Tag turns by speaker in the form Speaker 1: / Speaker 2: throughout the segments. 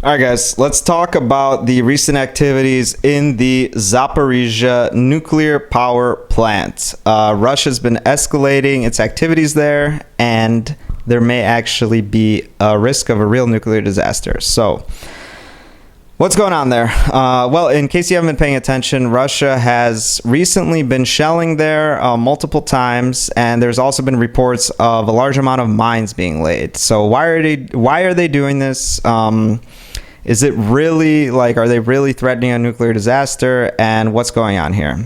Speaker 1: All right, guys, let's talk about the recent activities in the Zaporizhzhia nuclear power plant. Russia's been escalating its activities there, and there may actually be a risk of a real nuclear disaster. So, what's going on there? Well, in case you haven't been paying attention, Russia has recently been shelling there multiple times, and there's also been reports of a large amount of mines being laid. So why are they doing this? Is it really, are they really threatening a nuclear disaster, and what's going on here?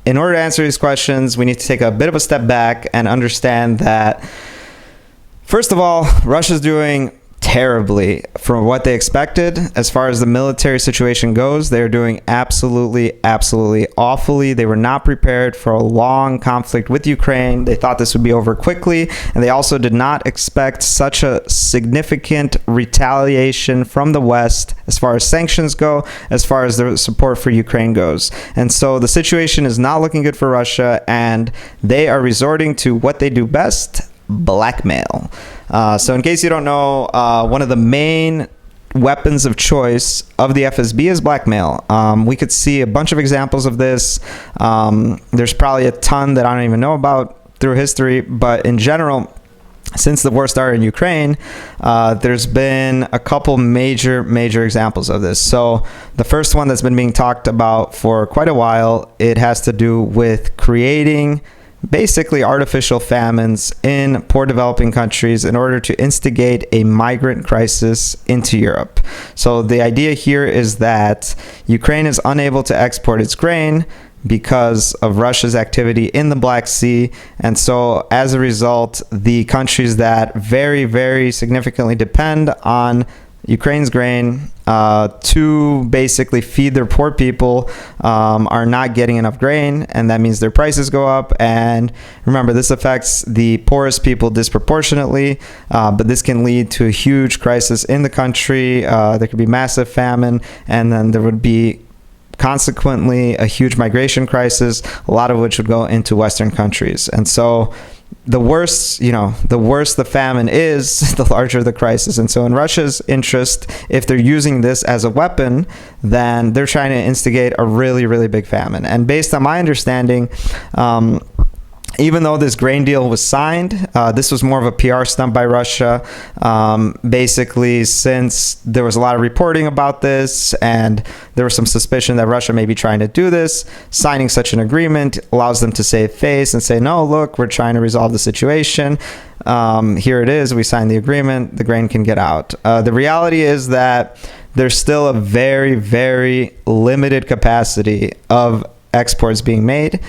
Speaker 1: In order to answer these questions, we need to take a bit of a step back and understand that, first of all, Russia's doing terribly from what they expected. As far as the military situation goes, they're doing absolutely awfully. They were not prepared for a long conflict with Ukraine. They thought this would be over quickly, and they also did not expect such a significant retaliation from the West as far as sanctions go, as far as the support for Ukraine goes. And so the situation is not looking good for Russia, and they are resorting to what they do best: blackmail. So in case you don't know, one of the main weapons of choice of the FSB is blackmail. We could see a bunch of examples of this. There's probably a ton that I don't even know about through history, but in general, since the war started in Ukraine, there's been a couple major examples of this. So the first one that's been being talked about for quite a while, it has to do with creating basically artificial famines in poor developing countries in order to instigate a migrant crisis into Europe. So the idea here is that Ukraine is unable to export its grain because of Russia's activity in the Black Sea, and so as a result, the countries that very significantly depend on Ukraine's grain to basically feed their poor people are not getting enough grain, and that means their prices go up. And remember, this affects the poorest people disproportionately, but this can lead to a huge crisis in the country. There could be massive famine, and then there would be consequently a huge migration crisis, a lot of which would go into Western countries. And so the worse the famine is, the larger the crisis. And so in Russia's interest, if they're using this as a weapon, then they're trying to instigate a really big famine. And based on my understanding, even though this grain deal was signed, this was more of a PR stunt by Russia. Basically, since there was a lot of reporting about this and there was some suspicion that Russia may be trying to do this, signing such an agreement allows them to save face and say, no, look, we're trying to resolve the situation. Here it is. We signed the agreement. The grain can get out. The reality is that there's still a very limited capacity of exports being made.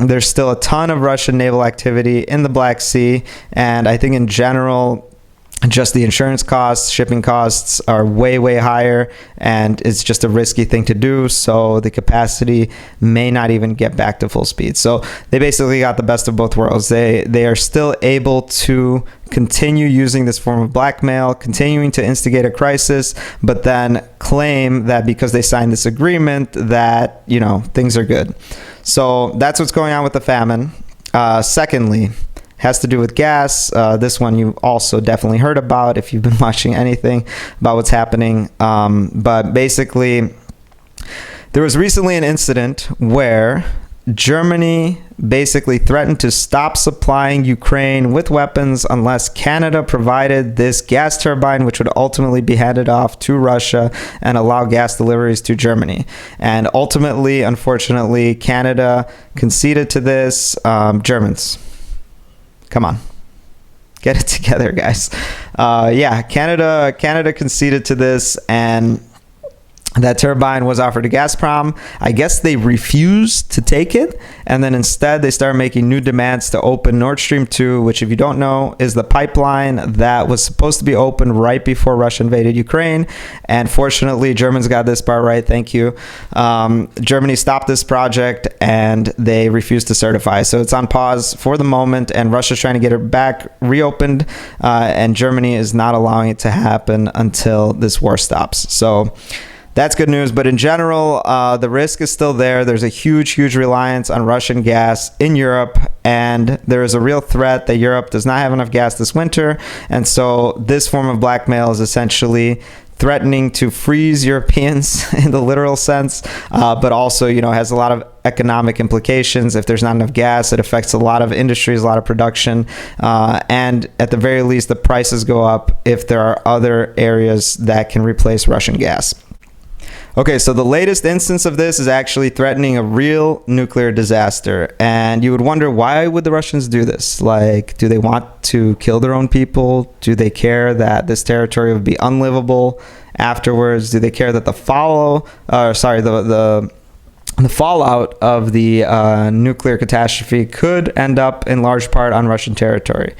Speaker 1: There's still a ton of Russian naval activity in the Black Sea, and I think in general, just the insurance costs, shipping costs are way higher, and it's just a risky thing to do, so the capacity may not even get back to full speed. So they basically got the best of both worlds. They are still able to continue using this form of blackmail, continuing to instigate a crisis, but then claim that because they signed this agreement that, things are good. So that's what's going on with the famine. Secondly, has to do with gas. This one you also definitely heard about if you've been watching anything about what's happening. But basically, there was recently an incident where Germany basically threatened to stop supplying Ukraine with weapons unless Canada provided this gas turbine, which would ultimately be handed off to Russia and allow gas deliveries to Germany. And ultimately, unfortunately, Canada conceded to this. Germans, come on, get it together, guys. Canada conceded to this, and that turbine was offered to Gazprom. I guess they refused to take it, and then instead they started making new demands to open Nord Stream 2, which, if you don't know, is the pipeline that was supposed to be opened right before Russia invaded Ukraine. And fortunately, Germans got this part right. Thank you. Germany stopped this project, and they refused to certify. So it's on pause for the moment, and Russia's trying to get it back reopened, and Germany is not allowing it to happen until this war stops. So That's good news. But in general, the risk is still there. There's a huge reliance on Russian gas in Europe, and there is a real threat that Europe does not have enough gas this winter. And so this form of blackmail is essentially threatening to freeze Europeans in the literal sense, but also, has a lot of economic implications. If there's not enough gas, it affects a lot of industries, a lot of production, and at the very least, the prices go up if there are other areas that can replace Russian gas. Okay, so the latest instance of this is actually threatening a real nuclear disaster. And you would wonder, why would the Russians do this? Like, do they want to kill their own people? Do they care that this territory would be unlivable afterwards? Do they care that the fallout of the nuclear catastrophe could end up in large part on Russian territory?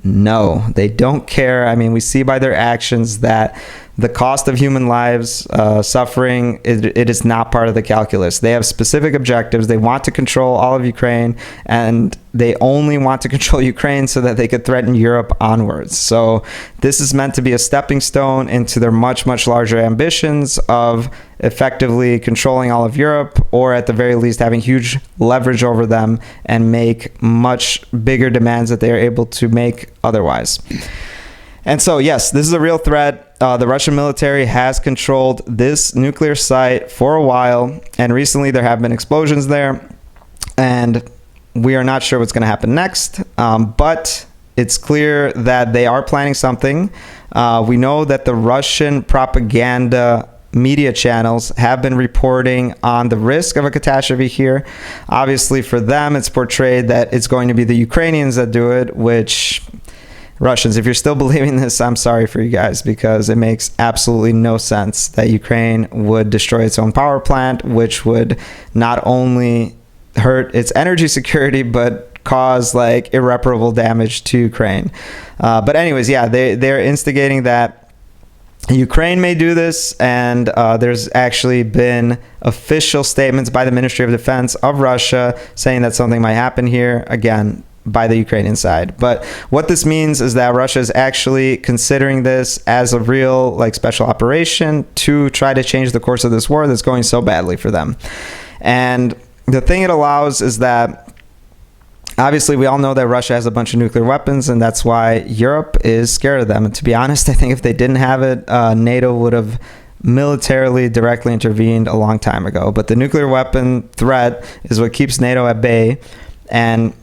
Speaker 1: No, they don't care. I mean, we see by their actions that the cost of human lives, suffering, it is not part of the calculus. They have specific objectives. They want to control all of Ukraine, and they only want to control Ukraine so that they could threaten Europe onwards. So this is meant to be a stepping stone into their much, much larger ambitions of effectively controlling all of Europe, or at the very least having huge leverage over them and make much bigger demands that they are able to make otherwise. And so, yes, this is a real threat. The Russian military has controlled this nuclear site for a while, and recently there have been explosions there, and we are not sure what's going to happen next, but it's clear that they are planning something. We know that the Russian propaganda media channels have been reporting on the risk of a catastrophe here. Obviously, for them, it's portrayed that it's going to be the Ukrainians that do it, which... Russians, if you're still believing this, I'm sorry for you guys, because it makes absolutely no sense that Ukraine would destroy its own power plant, which would not only hurt its energy security, but cause like irreparable damage to Ukraine. But anyways, yeah, they're instigating that Ukraine may do this, and there's actually been official statements by the Ministry of Defense of Russia saying that something might happen here. Again, by the Ukrainian side. But what this means is that Russia is actually considering this as a real like special operation to try to change the course of this war that's going so badly for them. And the thing it allows is that obviously we all know that Russia has a bunch of nuclear weapons, and that's why Europe is scared of them. And to be honest, I think if they didn't have it, NATO would have militarily directly intervened a long time ago. But the nuclear weapon threat is what keeps NATO at bay. And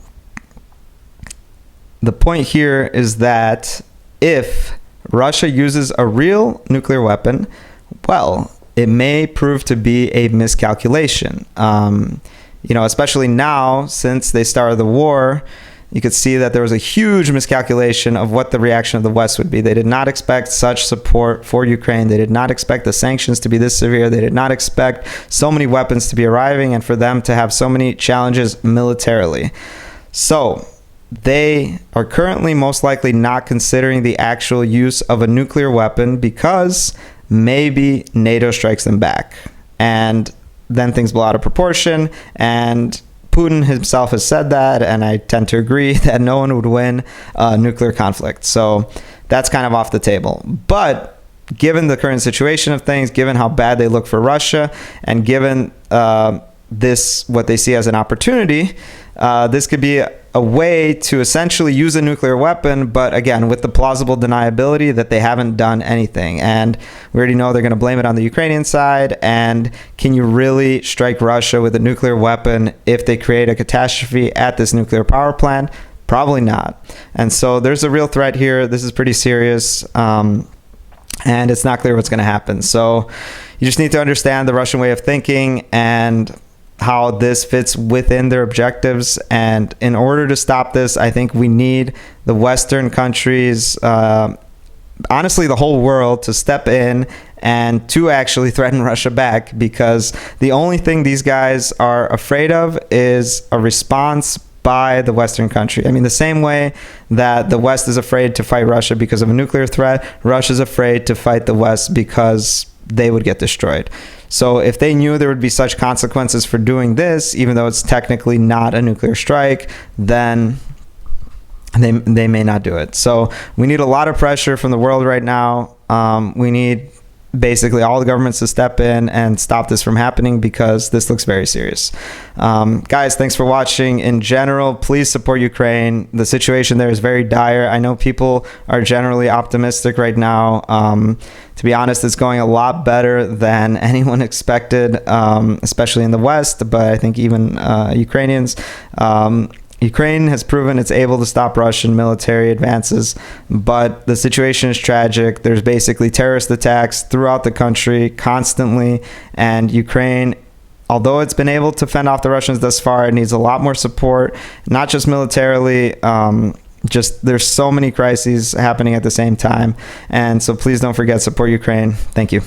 Speaker 1: the point here is that if Russia uses a real nuclear weapon, well, it may prove to be a miscalculation. Especially now, since they started the war, you could see that there was a huge miscalculation of what the reaction of the West would be. They did not expect such support for Ukraine. They did not expect the sanctions to be this severe. They did not expect so many weapons to be arriving and for them to have so many challenges militarily. So they are currently most likely not considering the actual use of a nuclear weapon because maybe NATO strikes them back. And then things blow out of proportion. And Putin himself has said that, and I tend to agree that no one would win a nuclear conflict. So that's kind of off the table. But given the current situation of things, given how bad they look for Russia, and given this, what they see as an opportunity, this could be a way to essentially use a nuclear weapon, but again, with the plausible deniability that they haven't done anything. And we already know they're going to blame it on the Ukrainian side. And can you really strike Russia with a nuclear weapon if they create a catastrophe at this nuclear power plant? Probably not. And so there's a real threat here. This is pretty serious. And it's not clear what's going to happen. So you just need to understand the Russian way of thinking and how this fits within their objectives. And in order to stop this, I think we need the Western countries, honestly, the whole world, to step in and to actually threaten Russia back, because the only thing these guys are afraid of is a response by the Western country. I mean, the same way that the West is afraid to fight Russia because of a nuclear threat, Russia's afraid to fight the West because they would get destroyed. So if they knew there would be such consequences for doing this, even though it's technically not a nuclear strike, then they may not do it. So we need a lot of pressure from the world right now. We need basically all the governments to step in and stop this from happening, because this looks very serious. Guys, thanks for watching. In general, please support Ukraine. The situation there is very dire. I know people are generally optimistic right now. To be honest, it's going a lot better than anyone expected, especially in the West, but I think even Ukrainians. Ukraine has proven it's able to stop Russian military advances, but the situation is tragic. There's basically terrorist attacks throughout the country constantly, and Ukraine, although it's been able to fend off the Russians thus far, it needs a lot more support, not just militarily. Just there's so many crises happening at the same time, and so please don't forget, support Ukraine. Thank you.